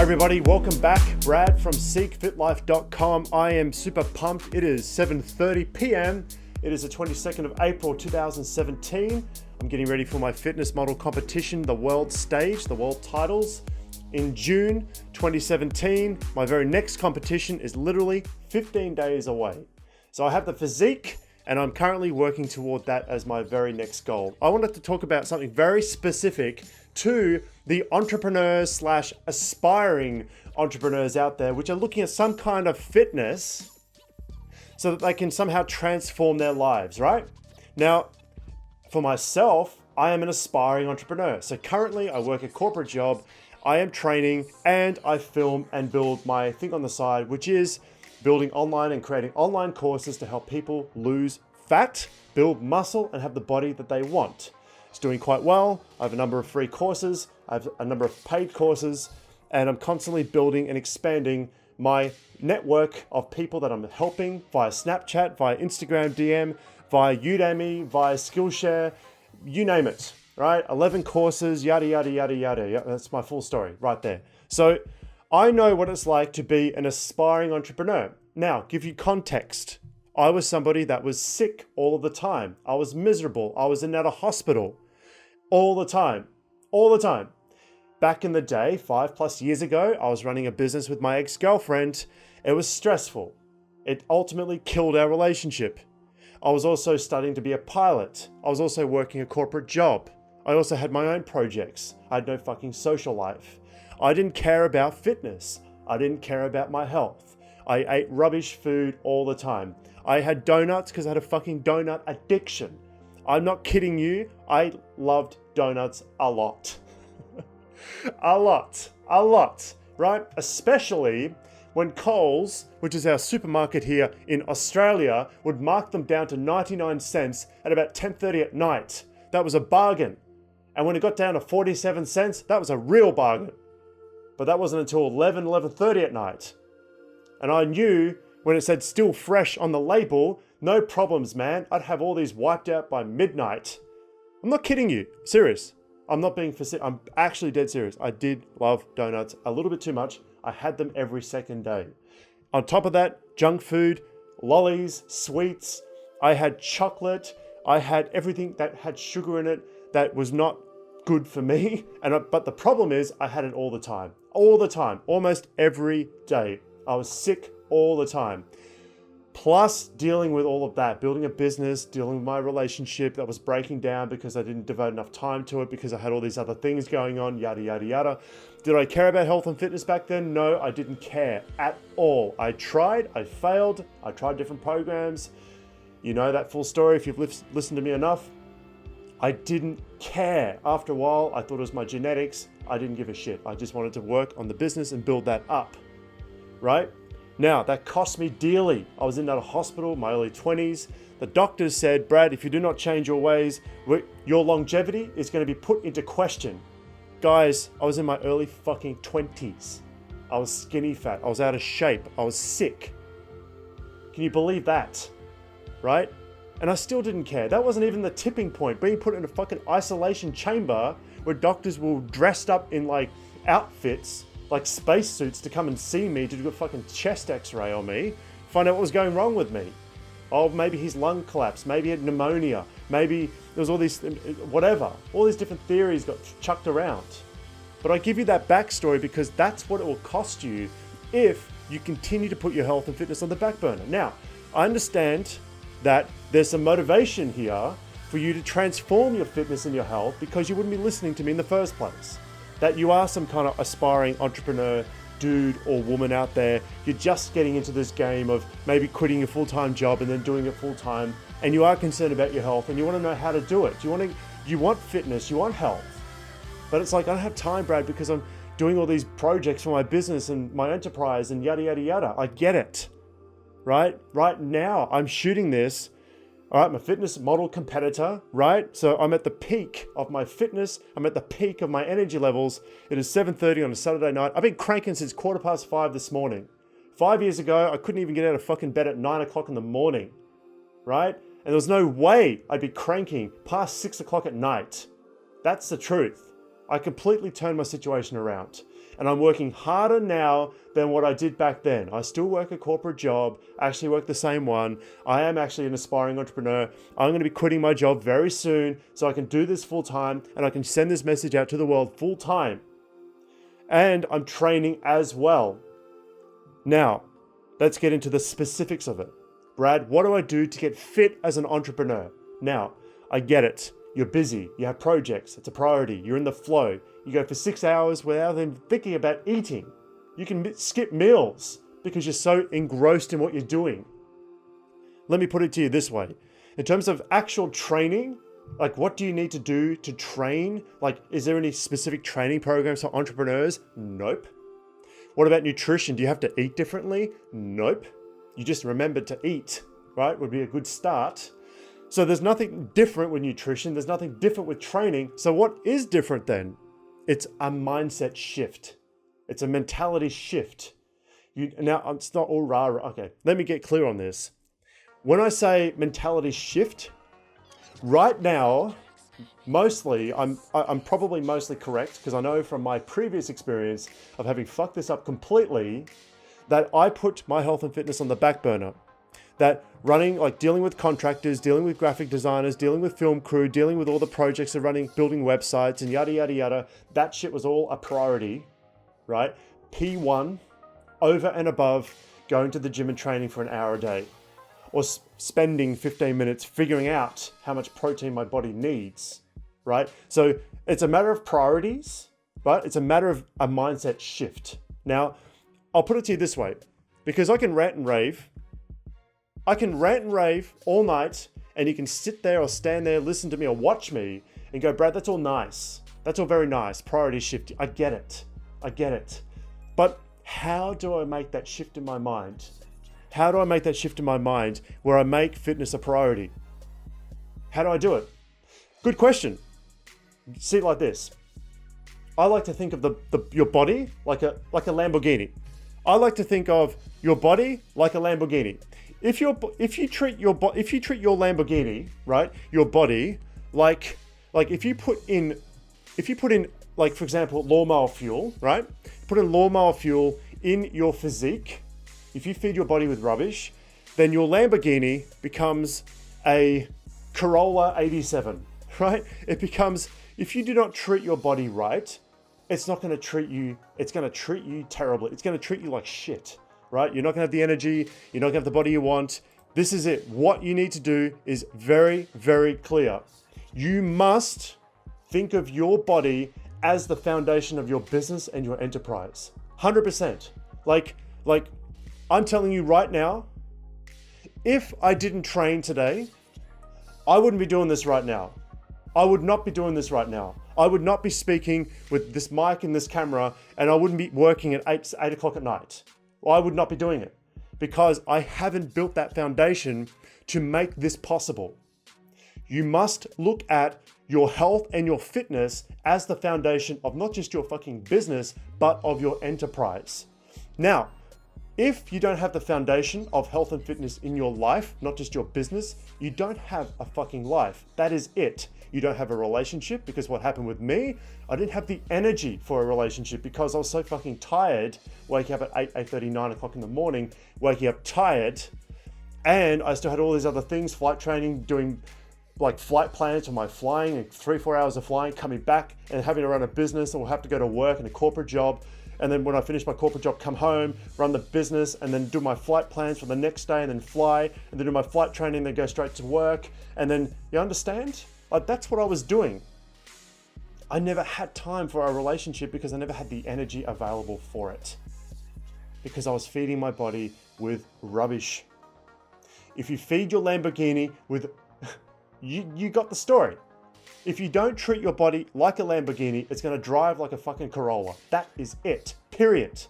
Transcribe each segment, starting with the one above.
everybody, welcome back. Brad from seekfitlife.com. I am super pumped. It is 7:30 p.m. It is the 22nd of April 2017. I'm getting ready for my fitness model competition, the world stage, the world titles. In June 2017, my very next competition is literally 15 days away. So I have the physique and I'm currently working toward that as my very next goal. I wanted to talk about something very specific to the entrepreneurs slash aspiring entrepreneurs out there, which are looking at some kind of fitness so that they can somehow transform their lives, right? Now, for myself, I am an aspiring entrepreneur. So currently I work a corporate job, I am training, and I film and build my thing on the side, which is building online and creating online courses to help people lose fat, build muscle, and have the body that they want. It's doing quite well. I have a number of free courses. I have a number of paid courses, and I'm constantly building and expanding my network of people that I'm helping via Snapchat, via Instagram DM, via Udemy, via Skillshare, you name it, right? 11 courses, yada, yada, yada, yada. Yeah, that's my full story right there. So I know what it's like to be an aspiring entrepreneur. Now, give you context. I was somebody that was sick all of the time. I was miserable. I was in and out of hospital all the time. Back in the day, 5+ years ago, I was running a business with my ex-girlfriend. It was stressful. It ultimately killed our relationship. I was also studying to be a pilot. I was also working a corporate job. I also had my own projects. I had no fucking social life. I didn't care about fitness. I didn't care about my health. I ate rubbish food all the time. I had donuts because I had a fucking donut addiction. I'm not kidding you. I loved donuts a lot. a lot, right? Especially when Coles, which is our supermarket here in Australia, would mark them down to 99 cents at about 10:30 at night. That was a bargain. And when it got down to 47 cents, that was a real bargain. But that wasn't until 11:30 at night. And I knew when it said still fresh on the label, no problems, man. I'd have all these wiped out by midnight. I'm not kidding you. Serious. I'm not being facetious. I'm actually dead serious. I did love donuts a little bit too much. I had them every second day. On top of that, junk food, lollies, sweets. I had chocolate. I had everything that had sugar in it that was not good for me. But the problem is I had it all the time, almost every day. I was sick all the time. Plus dealing with all of that, building a business, dealing with my relationship that was breaking down because I didn't devote enough time to it because I had all these other things going on, yada, yada, yada. Did I care about health and fitness back then? No, I didn't care at all. I tried, I failed, I tried different programs. You know that full story if you've listened to me enough. I didn't care. After a while, I thought it was my genetics. I didn't give a shit. I just wanted to work on the business and build that up, right? Now, that cost me dearly. I was in a hospital, my early 20s. The doctors said, Brad, if you do not change your ways, your longevity is going to be put into question. Guys, I was in my early fucking 20s. I was skinny fat. I was out of shape. I was sick. Can you believe that? Right? And I still didn't care. That wasn't even the tipping point. Being put in a fucking isolation chamber where doctors were dressed up in like outfits, like spacesuits to come and see me, to do a fucking chest x-ray on me, find out what was going wrong with me. Oh, maybe his lung collapsed, maybe he had pneumonia, maybe there was all these, whatever. All these different theories got chucked around. But I give you that backstory because that's what it will cost you if you continue to put your health and fitness on the back burner. Now, I understand that there's some motivation here for you to transform your fitness and your health because you wouldn't be listening to me in the first place. That you are some kind of aspiring entrepreneur, dude or woman out there. You're just getting into this game of maybe quitting your full-time job and then doing it full-time, and you are concerned about your health and you want to know how to do it. You want fitness, you want health. But it's like, I don't have time, Brad, because I'm doing all these projects for my business and my enterprise and yada, yada, yada. I get it, right? Right now, I'm shooting this. All right, I'm a fitness model competitor, right? So I'm at the peak of my fitness. I'm at the peak of my energy levels. It is 7:30 on a Saturday night. I've been cranking since 5:15 this morning. 5 years ago, I couldn't even get out of fucking bed at 9 o'clock in the morning, right? And there was no way I'd be cranking past 6 o'clock at night. That's the truth. I completely turned my situation around. And I'm working harder now than what I did back then. I still work a corporate job, actually work the same one. I am actually an aspiring entrepreneur. I'm going to be quitting my job very soon so I can do this full time and I can send this message out to the world full time. And I'm training as well. Now, let's get into the specifics of it. Brad, what do I do to get fit as an entrepreneur? Now, I get it. You're busy. You have projects. It's a priority. You're in the flow. You go for 6 hours without even thinking about eating. You can skip meals because you're so engrossed in what you're doing. Let me put it to you this way. In terms of actual training, like what do you need to do to train? Like, is there any specific training programs for entrepreneurs? Nope. What about nutrition? Do you have to eat differently? Nope. You just remember to eat, right? Would be a good start. So there's nothing different with nutrition. There's nothing different with training. So what is different then? It's a mindset shift. It's a mentality shift. Now, it's not all rah. Okay, let me get clear on this. When I say mentality shift, right now, mostly, I'm probably mostly correct because I know from my previous experience of having fucked this up completely that I put my health and fitness on the back burner. That running, like dealing with contractors, dealing with graphic designers, dealing with film crew, dealing with all the projects of running, building websites and yada, yada, yada, that shit was all a priority, right? P1 over and above going to the gym and training for an hour a day or spending 15 minutes figuring out how much protein my body needs, right? So it's a matter of priorities, right? It's a matter of a mindset shift. Now, I'll put it to you this way, because I can rant and rave. I can rant and rave all night and you can sit there or stand there, listen to me or watch me and go, Brad, that's all nice. That's all very nice. Priority shift. I get it. I get it. But how do I make that shift in my mind? How do I make that shift in my mind where I make fitness a priority? How do I do it? Good question. See it like this. I like to think of your body like a Lamborghini. I like to think of your body like a Lamborghini. If you treat your Lamborghini, right, your body like if you put in like, for example, lawnmower fuel, right? Put in lawnmower fuel in your physique. If you feed your body with rubbish, then your Lamborghini becomes a Corolla 87, right? It becomes, if you do not treat your body right, it's going to treat you terribly. It's going to treat you like shit, right? You're not going to have the energy. You're not going to have the body you want. This is it. What you need to do is very, very clear. You must think of your body as the foundation of your business and your enterprise. 100%. Like I'm telling you right now, if I didn't train today, I wouldn't be doing this right now. I would not be doing this right now. I would not be speaking with this mic and this camera, and I wouldn't be working at 8 o'clock at night. I would not be doing it because I haven't built that foundation to make this possible. You must look at your health and your fitness as the foundation of not just your fucking business, but of your enterprise. Now, if you don't have the foundation of health and fitness in your life, not just your business, you don't have a fucking life. That is it. You don't have a relationship because what happened with me, I didn't have the energy for a relationship because I was so fucking tired, waking up at 8:30, 9 o'clock in the morning, waking up tired. And I still had all these other things, flight training, doing like flight plans for my flying and 3-4 hours of flying, coming back and having to run a business or have to go to work in a corporate job. And then when I finish my corporate job, come home, run the business, and then do my flight plans for the next day and then fly, and then do my flight training, then go straight to work. And then, you understand? Like, that's what I was doing. I never had time for a relationship because I never had the energy available for it. Because I was feeding my body with rubbish. If you feed your Lamborghini with, you got the story. If you don't treat your body like a Lamborghini, it's going to drive like a fucking Corolla. That is it, period.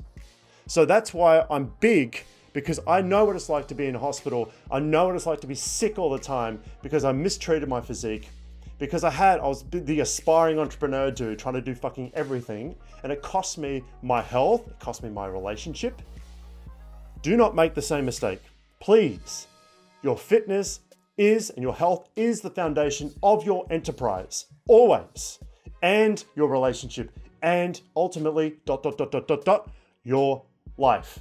So that's why I'm big, because I know what it's like to be in a hospital. I know what it's like to be sick all the time because I mistreated my physique. Because I was the aspiring entrepreneur dude trying to do fucking everything. And it cost me my health, it cost me my relationship. Do not make the same mistake. Please. Your fitness is, and your health is the foundation of your enterprise, always, and your relationship, and ultimately your life.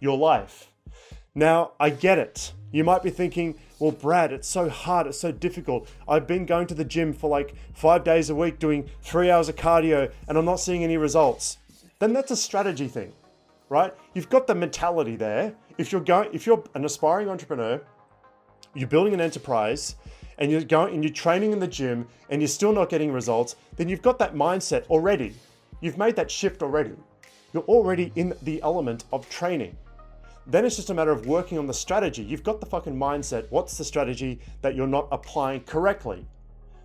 Your life. Now, I get it. You might be thinking, well, Brad, it's so hard, it's so difficult. I've been going to the gym for like 5 days a week doing 3 hours of cardio and I'm not seeing any results. Then that's a strategy thing, right? You've got the mentality there. If you're an aspiring entrepreneur, you're building an enterprise and you're training in the gym and you're still not getting results, then you've got that mindset already. You've made that shift already. You're already in the element of training. Then it's just a matter of working on the strategy. You've got the fucking mindset. What's the strategy that you're not applying correctly?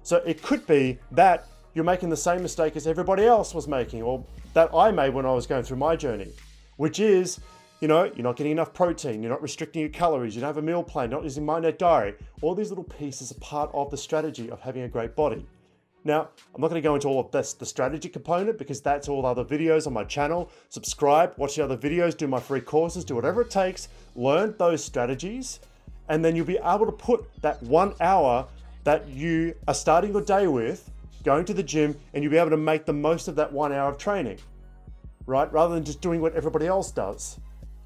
So it could be that you're making the same mistake as everybody else was making, or that I made when I was going through my journey, which is, you're not getting enough protein, you're not restricting your calories, you don't have a meal plan, not using MyNet Diary. All these little pieces are part of the strategy of having a great body. Now, I'm not going to go into all of this, the strategy component, because that's all the other videos on my channel. Subscribe, watch the other videos, do my free courses, do whatever it takes, learn those strategies, and then you'll be able to put that 1 hour that you are starting your day with, going to the gym, and you'll be able to make the most of that 1 hour of training, right? Rather than just doing what everybody else does.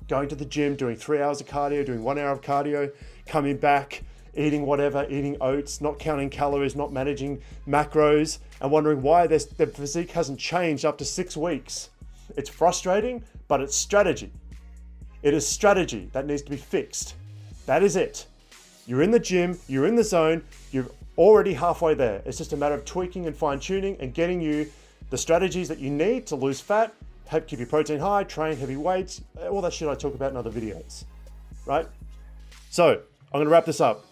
Going to the gym, doing 3 hours of cardio, doing 1 hour of cardio, coming back, eating whatever, eating oats, not counting calories, not managing macros, and wondering why their physique hasn't changed after 6 weeks. It's frustrating, but it's strategy. It is strategy that needs to be fixed. That is it. You're in the gym, you're in the zone, you're already halfway there. It's just a matter of tweaking and fine tuning and getting you the strategies that you need to lose fat, keep your protein high, train heavy weights, all that shit I talk about in other videos, right? So I'm gonna wrap this up.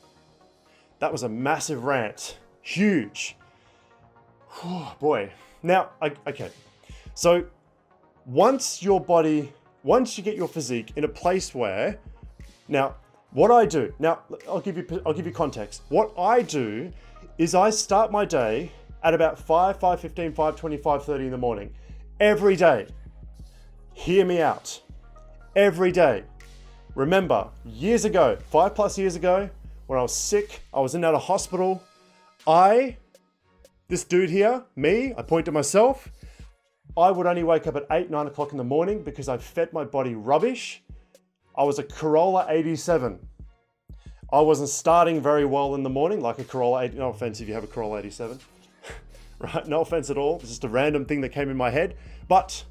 That was a massive rant, huge. Oh, boy. Now, okay. So once you get your physique in a place where, now, what I do, now I'll give you context. What I do is I start my day at about 5:15, 5:20, 5:30 in the morning, every day. Hear me out. Every day. Remember, years ago, 5+ years ago, when I was sick, I was in and out of hospital. This dude here, me, I point to myself, I would only wake up at 8, 9 o'clock in the morning because I fed my body rubbish. I was a Corolla 87. I wasn't starting very well in the morning, like a Corolla 80, no offense if you have a Corolla 87, right? No offense at all. It's just a random thing that came in my head. But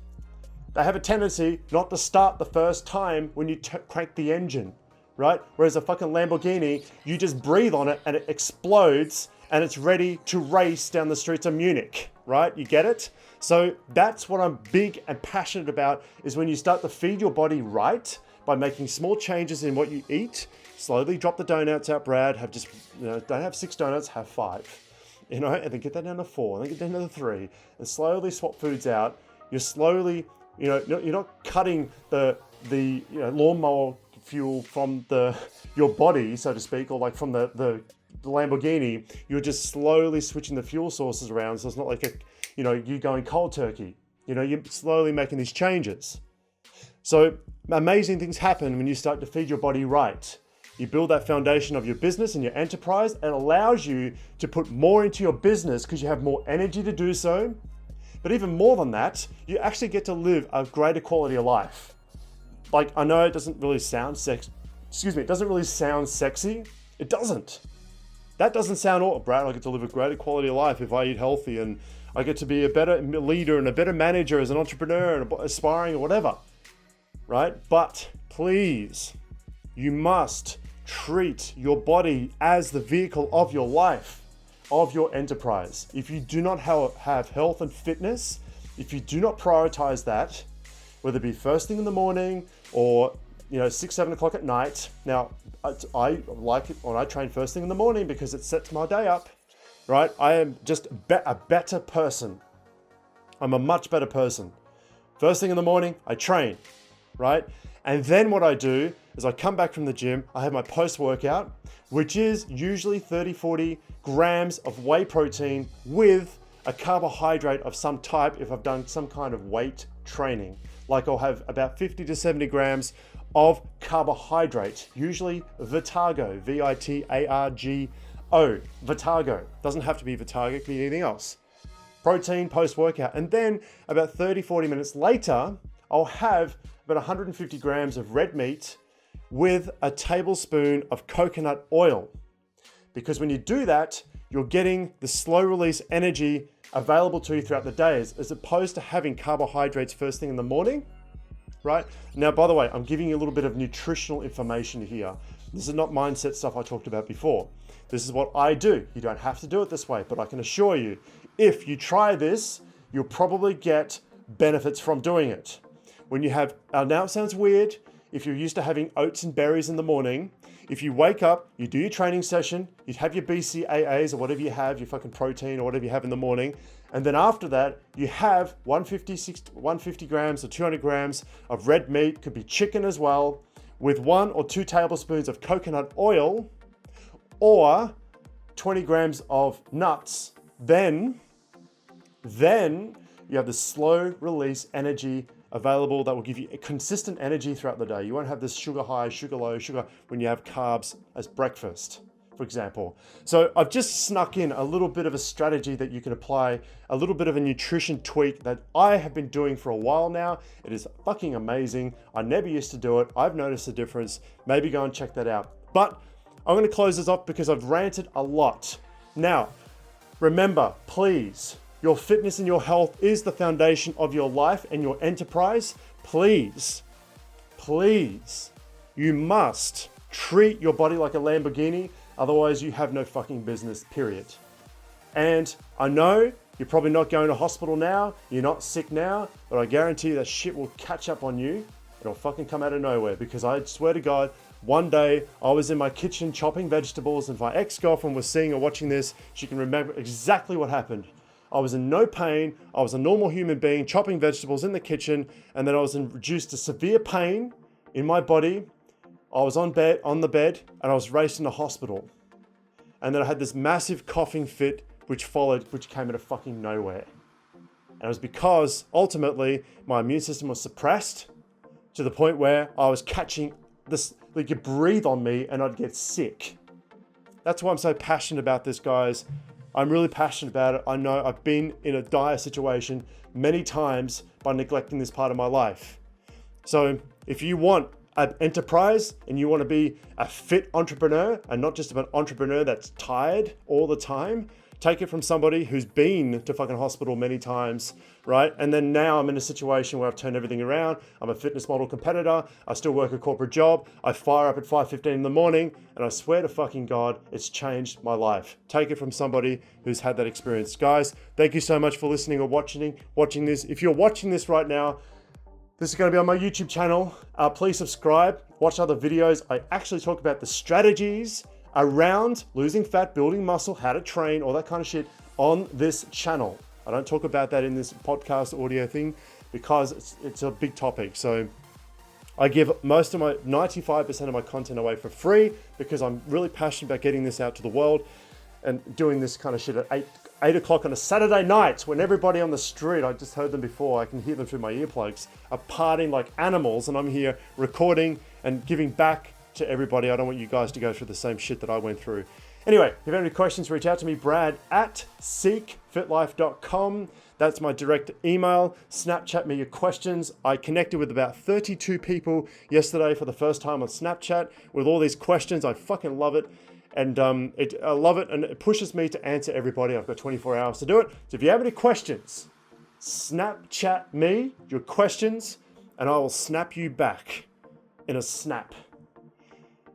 they have a tendency not to start the first time when you crank the engine, right? Whereas a fucking Lamborghini, you just breathe on it and it explodes and it's ready to race down the streets of Munich, right? You get it? So that's what I'm big and passionate about, is when you start to feed your body right by making small changes in what you eat. Slowly drop the donuts out, Brad. Don't have 6 donuts, have 5. And then get that down to 4, and then get down to 3, and slowly swap foods out. You're slowly, you're not cutting the lawnmower fuel from your body, so to speak, or like from the Lamborghini. You're just slowly switching the fuel sources around, so it's not like you going cold turkey. You're slowly making these changes. So amazing things happen when you start to feed your body right. You build that foundation of your business and your enterprise, and allows you to put more into your business because you have more energy to do so. But even more than that, you actually get to live a greater quality of life. Like, I know it doesn't really sound it doesn't really sound sexy. It doesn't. That doesn't sound all, Brad, I get to live a greater quality of life if I eat healthy, and I get to be a better leader and a better manager as an entrepreneur and aspiring or whatever, right? But please, you must treat your body as the vehicle of your life, of your enterprise. If you do not have health and fitness, if you do not prioritize that, whether it be first thing in the morning or 6, 7 o'clock at night. Now, I like it when I train first thing in the morning because it sets my day up, right? I am just a better person. I'm a much better person. First thing in the morning, I train, right? And then what I do is I come back from the gym, I have my post-workout, which is usually 30, 40 grams of whey protein with a carbohydrate of some type if I've done some kind of weight training. Like I'll have about 50 to 70 grams of carbohydrate, usually Vitargo, V-I-T-A-R-G-O, Vitargo. Doesn't have to be Vitargo, it can be anything else, protein post-workout. And then about 30, 40 minutes later, I'll have about 150 grams of red meat with a tablespoon of coconut oil. Because when you do that, you're getting the slow release energy available to you throughout the day, as opposed to having carbohydrates first thing in the morning, right? Now, by the way, I'm giving you a little bit of nutritional information here. This is not mindset stuff I talked about before. This is what I do. You don't have to do it this way, but I can assure you, if you try this, you'll probably get benefits from doing it. When you have, now it sounds weird, if you're used to having oats and berries in the morning, if you wake up, you do your training session, you have your BCAAs or whatever you have, your fucking protein or whatever you have in the morning, and then after that, you have 150 grams or 200 grams of red meat, could be chicken as well, with 1 or 2 tablespoons of coconut oil, or 20 grams of nuts, then you have the slow release energy available that will give you a consistent energy throughout the day. You won't have this sugar high, sugar low, sugar when you have carbs as breakfast, for example. So I've just snuck in a little bit of a strategy that you can apply, a little bit of a nutrition tweak that I have been doing for a while now. It is fucking amazing. I never used to do it. I've noticed a difference. Maybe go and check that out. But I'm going to close this off because I've ranted a lot. Now, remember, please, your fitness and your health is the foundation of your life and your enterprise. Please, you must treat your body like a Lamborghini. Otherwise, you have no fucking business, period. And I know you're probably not going to hospital now. You're not sick now, but I guarantee you that shit will catch up on you. It'll fucking come out of nowhere, because I swear to God, one day I was in my kitchen chopping vegetables, and if my ex-girlfriend was seeing or watching this, she can remember exactly what happened. I was in no pain. I was a normal human being chopping vegetables in the kitchen, and then I was reduced to severe pain in my body. I was on the bed, and I was raced into hospital. And then I had this massive coughing fit, which came out of fucking nowhere. And it was because ultimately my immune system was suppressed to the point where I was catching this, like, you breathe on me and I'd get sick. That's why I'm so passionate about this, guys. I'm really passionate about it. I know I've been in a dire situation many times by neglecting this part of my life. So if you want an enterprise and you want to be a fit entrepreneur and not just an entrepreneur that's tired all the time, take it from somebody who's been to fucking hospital many times, right? And then now I'm in a situation where I've turned everything around. I'm a fitness model competitor. I still work a corporate job. I fire up at 5:15 in the morning, and I swear to fucking God, it's changed my life. Take it from somebody who's had that experience. Guys, thank you so much for listening or watching this. If you're watching this right now, this is going to be on my YouTube channel. Please subscribe, watch other videos. I actually talk about the strategies around losing fat, building muscle, how to train, all that kind of shit on this channel. I don't talk about that in this podcast audio thing because it's a big topic. So I give most of my 95% of my content away for free because I'm really passionate about getting this out to the world and doing this kind of shit at 8 o'clock on a Saturday night when everybody on the street, I just heard them before, I can hear them through my earplugs, are partying like animals, and I'm here recording and giving back to everybody. I don't want you guys to go through the same shit that I went through. Anyway, if you have any questions, reach out to me, brad@seekfitlife.com. That's my direct email. Snapchat me your questions. I connected with about 32 people yesterday for the first time on Snapchat with all these questions. I fucking love it. And I love it, and it pushes me to answer everybody. I've got 24 hours to do it. So if you have any questions, Snapchat me your questions, and I will snap you back in a snap.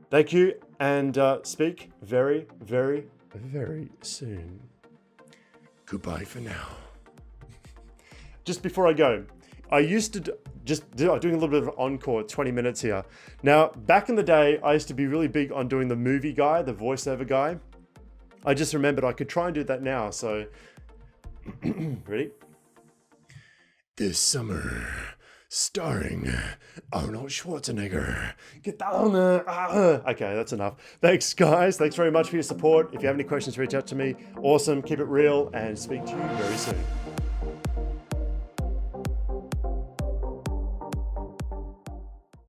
Thank you, and speak very, very, very soon. Goodbye for now. Just before I go, I used to doing a little bit of an encore, 20 minutes here. Now, back in the day, I used to be really big on doing the movie guy, the voiceover guy. I just remembered I could try and do that now, so ready? This summer, starring Arnold Schwarzenegger. Get down there. Okay, that's enough. Thanks, guys. Thanks very much for your support. If you have any questions, reach out to me. Awesome. Keep it real, and speak to you very soon.